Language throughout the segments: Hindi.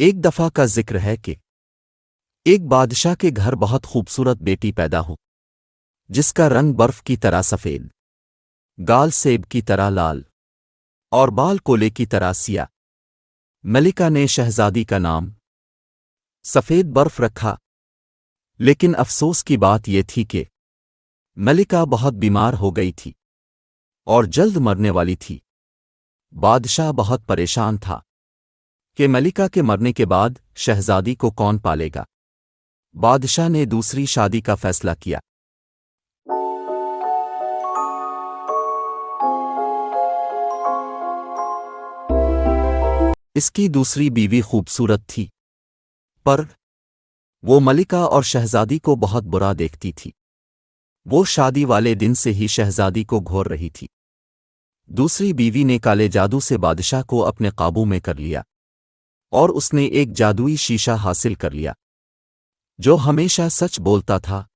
एक दफा का जिक्र है कि एक बादशाह के घर बहुत खूबसूरत बेटी पैदा हो, जिसका रंग बर्फ की तरह सफ़ेद, गाल सेब की तरह लाल और बाल कोले की तरह सिया। मलिका ने शहजादी का नाम सफ़ेद बर्फ रखा, लेकिन अफसोस की बात यह थी कि मलिका बहुत बीमार हो गई थी और जल्द मरने वाली थी। बादशाह बहुत परेशान था कि मलिका के मरने के बाद शहजादी को कौन पालेगा। बादशाह ने दूसरी शादी का फैसला किया। इसकी दूसरी बीवी खूबसूरत थी, पर वो मलिका और शहजादी को बहुत बुरा देखती थी। वो शादी वाले दिन से ही शहजादी को घोर रही थी। दूसरी बीवी ने काले जादू से बादशाह को अपने काबू में कर लिया और उसने एक जादुई शीशा हासिल कर लिया जो हमेशा सच बोलता था।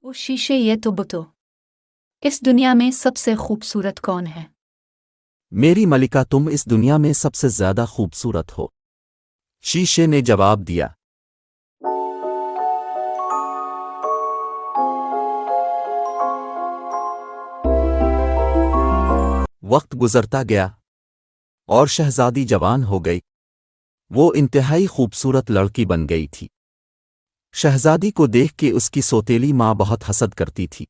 ओ शीशे, ये तो बतो, इस दुनिया में सबसे खूबसूरत कौन है? मेरी मलिका, तुम इस दुनिया में सबसे ज्यादा खूबसूरत हो, शीशे ने जवाब दिया। वक्त गुजरता गया और शहजादी जवान हो गई। वो इंतहाई खूबसूरत लड़की बन गई थी। शहजादी को देख के उसकी सौतेली माँ बहुत हसद करती थी।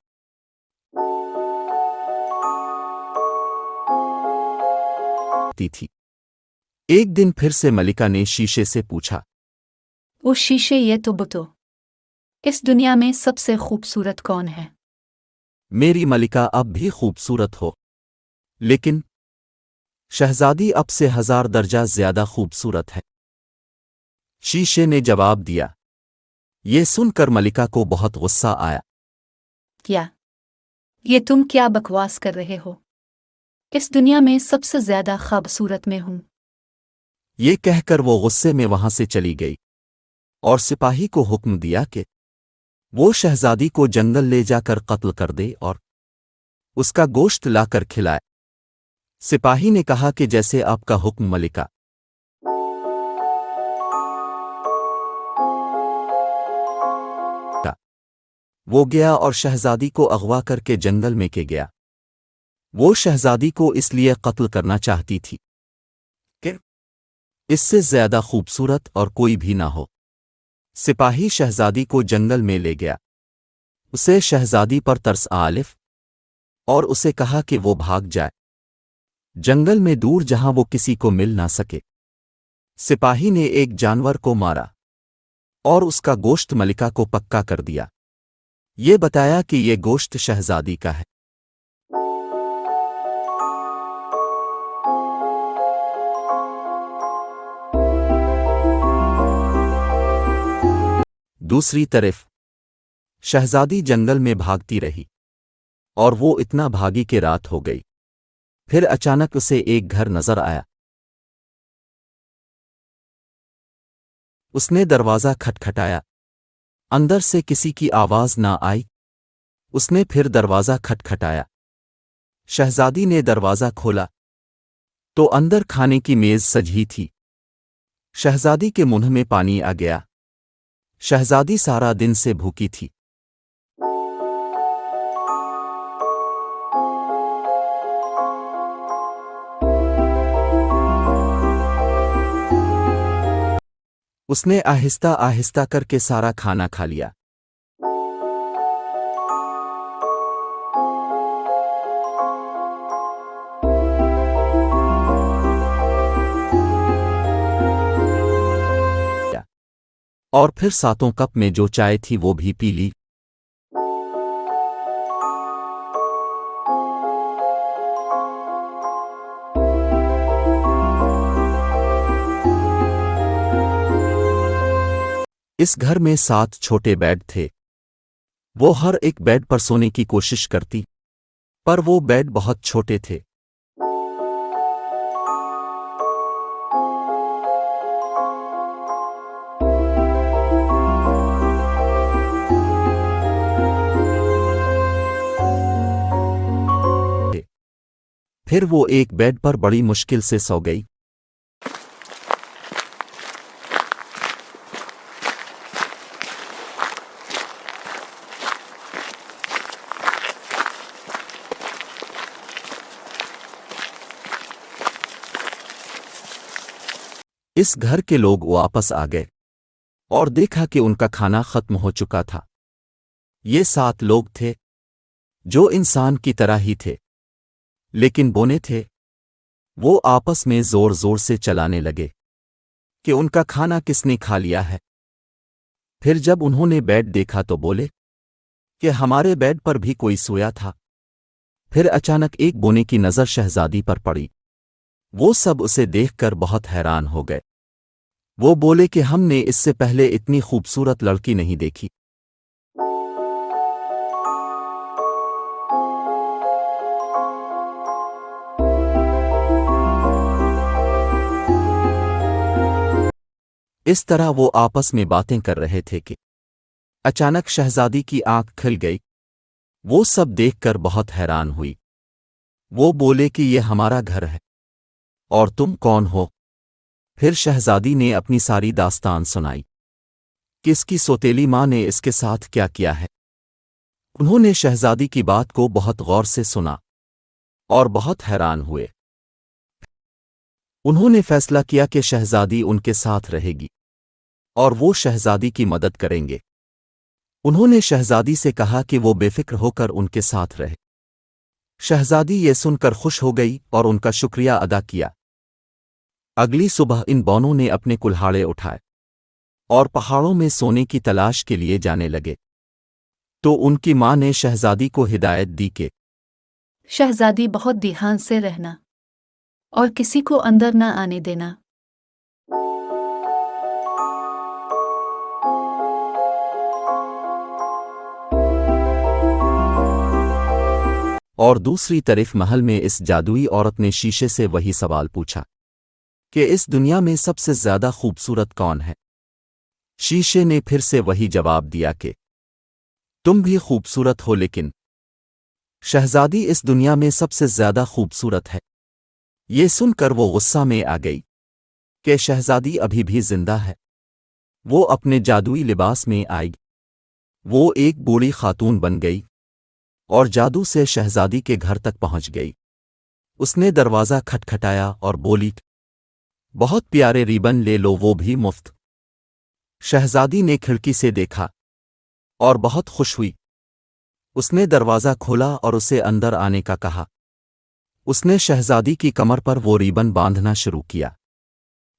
एक दिन फिर से मलिका ने शीशे से पूछा, ओ शीशे, ये तो बतो, इस दुनिया में सबसे खूबसूरत कौन है? मेरी मलिका, अब भी खूबसूरत हो, लेकिन शहजादी अब से 1000 दर्जा ज्यादा खूबसूरत है, शीशे ने जवाब दिया। ये सुनकर मलिका को बहुत गुस्सा आया। क्या ये तुम क्या बकवास कर रहे हो? इस दुनिया में सबसे ज्यादा खूबसूरत मैं हूं। ये कहकर वो गुस्से में वहां से चली गई और सिपाही को हुक्म दिया कि वो शहजादी को जंगल ले जाकर कत्ल कर दे और उसका गोश्त लाकर खिलाए। सिपाही ने कहा कि जैसे आपका हुक्म मलिका। वो गया और शहजादी को अगवा करके जंगल में के गया। वो शहजादी को इसलिए कत्ल करना चाहती थी कि इससे ज्यादा खूबसूरत और कोई भी ना हो। सिपाही शहजादी को जंगल में ले गया। उसे शहजादी पर तरस आलिफ और उसे कहा कि वो भाग जाए जंगल में दूर, जहां वो किसी को मिल ना सके। सिपाही ने एक जानवर को मारा और उसका गोश्त मलिका को पक्का कर दिया। ये बताया कि ये गोश्त शहजादी का है। दूसरी तरफ शहजादी जंगल में भागती रही और वो इतना भागी कि रात हो गई। फिर अचानक उसे एक घर नजर आया। उसने दरवाजा खटखटाया। अंदर से किसी की आवाज ना आई। उसने फिर दरवाजा खटखटाया। शहजादी ने दरवाजा खोला तो अंदर खाने की मेज सजी थी। शहजादी के मुंह में पानी आ गया। शहजादी सारा दिन से भूखी थी। उसने आहिस्ता आहिस्ता करके सारा खाना खा लिया। और फिर 7 कप में जो चाय थी वो भी पी ली। इस घर में 7 छोटे बेड थे। वो हर एक बेड पर सोने की कोशिश करती, पर वो बेड बहुत छोटे थे। फिर वो एक बेड पर बड़ी मुश्किल से सो गई। इस घर के लोग वापस आ गए और देखा कि उनका खाना खत्म हो चुका था। ये 7 लोग थे जो इंसान की तरह ही थे, लेकिन बोने थे। वो आपस में जोर जोर से चलाने लगे कि उनका खाना किसने खा लिया है। फिर जब उन्होंने बेड देखा तो बोले कि हमारे बेड पर भी कोई सोया था। फिर अचानक एक बोने की नज़र शहजादी पर पड़ी। वो सब उसे देखकर बहुत हैरान हो गए। वो बोले कि हमने इससे पहले इतनी खूबसूरत लड़की नहीं देखी। इस तरह वो आपस में बातें कर रहे थे कि अचानक शहजादी की आंख खुल गई। वो सब देखकर बहुत हैरान हुई। वो बोले कि ये हमारा घर है और तुम कौन हो। फिर शहजादी ने अपनी सारी दास्तान सुनाई कि इसकी सौतेली माँ ने इसके साथ क्या किया है। उन्होंने शहजादी की बात को बहुत गौर से सुना और बहुत हैरान हुए। उन्होंने फैसला किया कि शहजादी उनके साथ रहेगी और वो शहजादी की मदद करेंगे। उन्होंने शहजादी से कहा कि वो बेफिक्र होकर उनके साथ रहे। शहजादी ये सुनकर खुश हो गई और उनका शुक्रिया अदा किया। अगली सुबह इन बौनों ने अपने कुल्हाड़े उठाए और पहाड़ों में सोने की तलाश के लिए जाने लगे। तो उनकी माँ ने शहजादी को हिदायत दी कि शहजादी बहुत ध्यान से रहना और किसी को अंदर न आने देना। और दूसरी तरफ महल में इस जादुई औरत ने शीशे से वही सवाल पूछा कि इस दुनिया में सबसे ज्यादा खूबसूरत कौन है। शीशे ने फिर से वही जवाब दिया कि तुम भी खूबसूरत हो, लेकिन शहजादी इस दुनिया में सबसे ज्यादा खूबसूरत है। ये सुनकर वो गुस्सा में आ गई कि शहजादी अभी भी जिंदा है। वो अपने जादुई लिबास में आई। वो एक बूढ़ी खातून बन गई और जादू से शहजादी के घर तक पहुंच गई। उसने दरवाज़ा खटखटाया और बोली, बहुत प्यारे रिबन ले लो, वो भी मुफ्त। शहजादी ने खिड़की से देखा और बहुत खुश हुई। उसने दरवाज़ा खोला और उसे अंदर आने का कहा। उसने शहजादी की कमर पर वो रिबन बांधना शुरू किया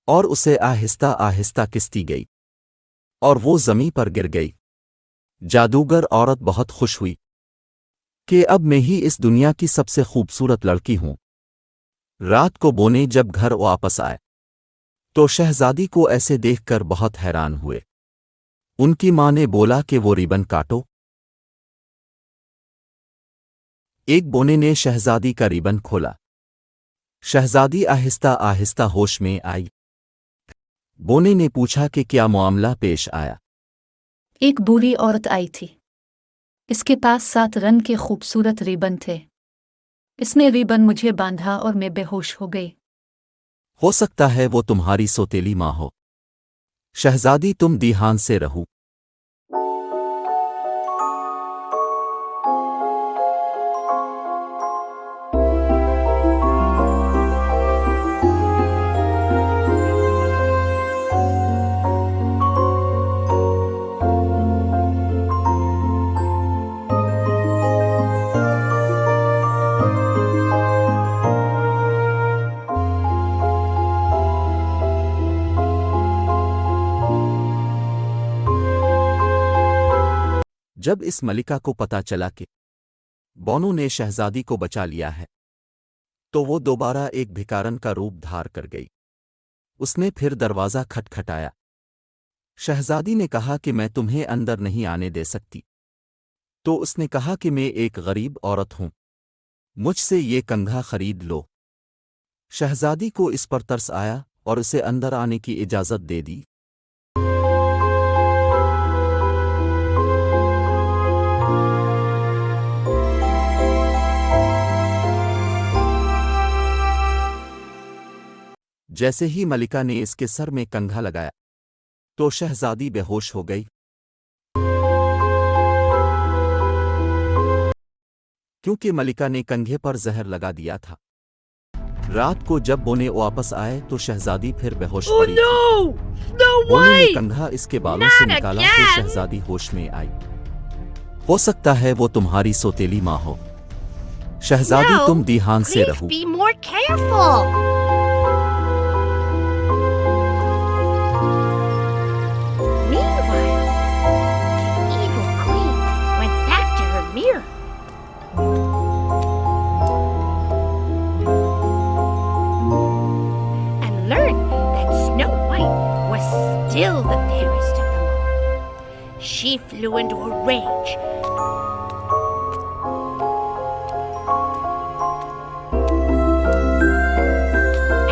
और उसे आहिस्ता आहिस्ता किस्ती गई और वो ज़मीन पर गिर गई। जादूगर औरत बहुत खुश हुई कि अब मैं ही इस दुनिया की सबसे खूबसूरत लड़की हूं। रात को बोने जब घर वापस आए तो शहजादी को ऐसे देखकर बहुत हैरान हुए। उनकी माँ ने बोला कि वो रिबन काटो। एक बोने ने शहजादी का रिबन खोला। शहजादी आहिस्ता आहिस्ता होश में आई। बोने ने पूछा कि क्या मामला पेश आया। एक बूढ़ी औरत आई थी। इसके पास 7 रंग के खूबसूरत रिबन थे। इसने रिबन मुझे बांधा और मैं बेहोश हो गई। हो सकता है वो तुम्हारी सौतेली माँ हो। शहजादी, तुम ध्यान से रहो। जब इस मलिका को पता चला कि बोनो ने शहजादी को बचा लिया है तो वो दोबारा एक भिखारन का रूप धार कर गई। उसने फिर दरवाज़ा खटखटाया। शहजादी ने कहा कि मैं तुम्हें अंदर नहीं आने दे सकती। तो उसने कहा कि मैं एक गरीब औरत हूं, मुझसे ये कंघा खरीद लो। शहजादी को इस पर तरस आया और उसे अंदर आने की इजाज़त दे दी। जैसे ही मलिका ने इसके सर में कंघा लगाया तो शहजादी बेहोश हो गई, क्योंकि मलिका ने कंघे पर जहर लगा दिया था। रात को जब बोने वापस आए तो शहजादी फिर बेहोश पड़ी थी। बोने ने कंघा इसके बालों से निकाला तो शहजादी होश में आई। हो सकता है वो तुम्हारी सौतेली माँ हो। शहजादी तुम ध्यान से रहो। Be more careful. Meanwhile, the evil queen went back to her mirror. And learned that Snow White was still the fairest of them all. She flew into a rage.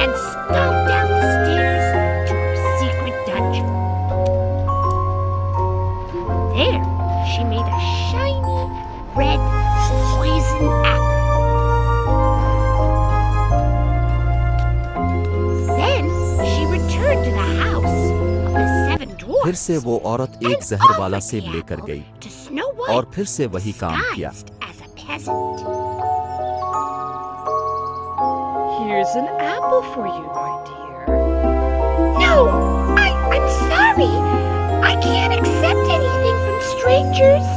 And stomped down the stairs to her secret dungeon. There, she made a shiny red poison apple. Then she returned to the house of the seven dwarfs. फिर से वो औरत एक and जहर वाला offered सेब the लेकर apple गई to Snow White, और फिर से वही काम किया। disguised as a peasant. Here's an apple for you, my dear. No, I'm sorry. I can't accept anything from strangers.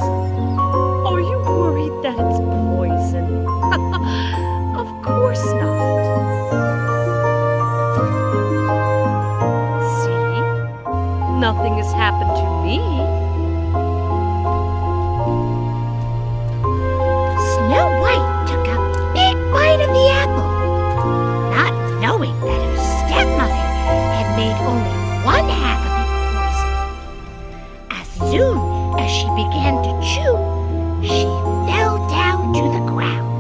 Are you worried that it's poison? Of course not. See? Nothing has happened to me. Snow White took a big bite of the apple, not knowing that her stepmother had made only one half of it poison. As soon as she began to chew, she fell down to the ground.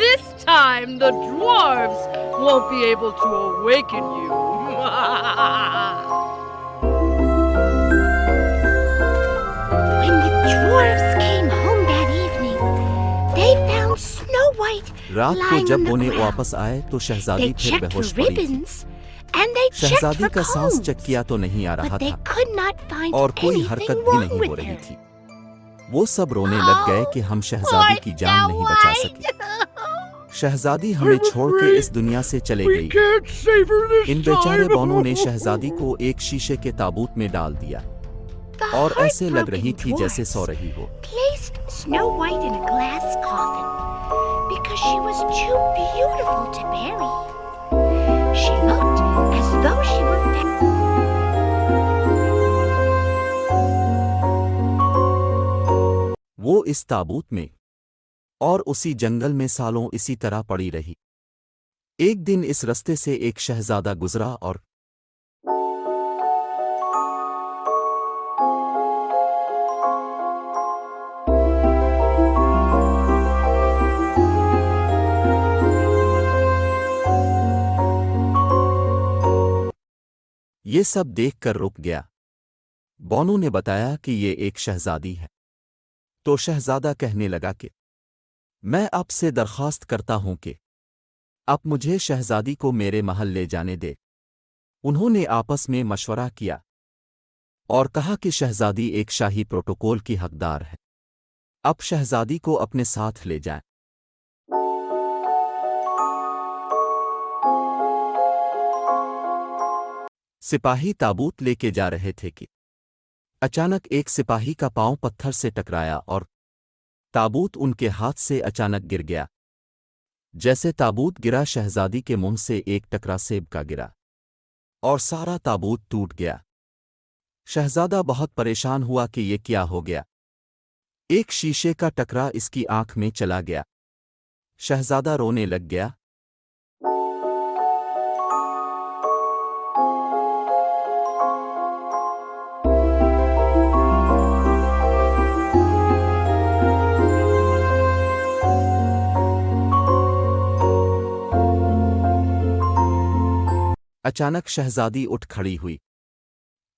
This time the dwarves won't be able to awaken you. When the dwarves came home that evening, they found Snow White रात को lying जब on the बोने ground. वापस आए तो They शहजादी फिर checked her बेहोश पड़ी थी। ribbons and they checked Shahzadi her का सांस combs, चेक किया तो नहीं आ रहा but they था could not find और कोई anything हरकत भी wrong नहीं हो with रही her. थी। वो सब रोने लग गए कि हम शहजादी की जान नहीं बचा सके। शहजादी हमें छोड़ के इस दुनिया से चले We गई। can't save her this इन बेचारे time. बौनों ने शहजादी को एक शीशे के ताबूत में डाल दिया The और ऐसे लग रही heartbroken थी जैसे dwarfs सो रही हो। placed Snow White in a glass coffin because she was too beautiful to bury. She looked as though she were dead. वो इस ताबूत में और उसी जंगल में सालों इसी तरह पड़ी रही। एक दिन इस रास्ते से एक शहजादा गुजरा और ये सब देखकर रुक गया। बोनो ने बताया कि ये एक शहजादी है। तो शहजादा कहने लगा कि मैं आपसे दरख्वास्त करता हूं कि आप मुझे शहजादी को मेरे महल ले जाने दे। उन्होंने आपस में मशवरा किया और कहा कि शहजादी एक शाही प्रोटोकॉल की हकदार है। अब शहजादी को अपने साथ ले जाएं। सिपाही ताबूत लेके जा रहे थे कि अचानक एक सिपाही का पांव पत्थर से टकराया और ताबूत उनके हाथ से अचानक गिर गया। जैसे ताबूत गिरा, शहजादी के मुंह से एक टकरा सेब का गिरा और सारा ताबूत टूट गया। शहजादा बहुत परेशान हुआ कि ये क्या हो गया। एक शीशे का टकरा इसकी आंख में चला गया। शहजादा रोने लग गया। अचानक शहजादी उठ खड़ी हुई।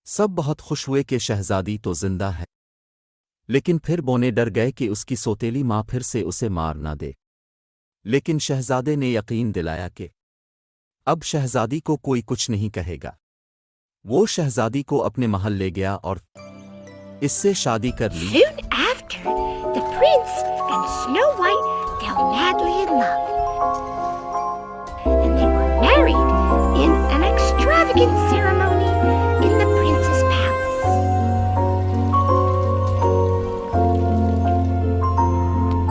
सब बहुत खुश हुए कि शहजादी तो जिंदा है, लेकिन फिर बोने डर गए कि उसकी सौतेली माँ फिर से उसे मार ना दे। लेकिन शहजादे ने यकीन दिलाया कि अब शहजादी को कोई कुछ नहीं कहेगा। वो शहजादी को अपने महल ले गया और इससे शादी कर ली। Soon after, the prince and Snow White fell madly in love. And they were married in an extravagant ceremony in the prince's palace.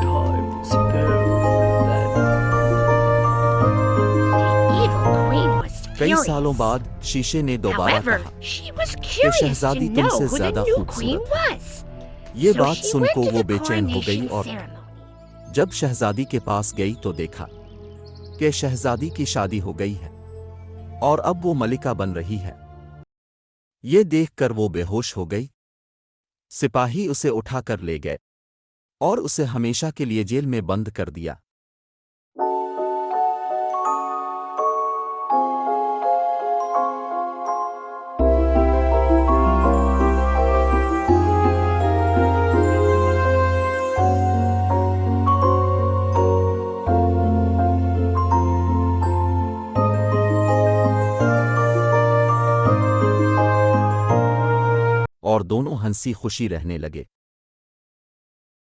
Times go then. The evil queen was कई furious. सालों बाद शीशे ने दोबारा However, कहा, she was curious to Shahzadi know तुमसे who the ज्यादा new queen खूबसूरत was. ये So बात she सुन went को to वो the बेचैन हो गई coronation और ceremony. जब शहजादी के पास गई तो देखा कि शहजादी की शादी हो गई है और अब वो मलिका बन रही है। ये देखकर वो बेहोश हो गई। सिपाही उसे उठाकर ले गए और उसे हमेशा के लिए जेल में बंद कर दिया। और दोनों हंसी खुशी रहने लगे।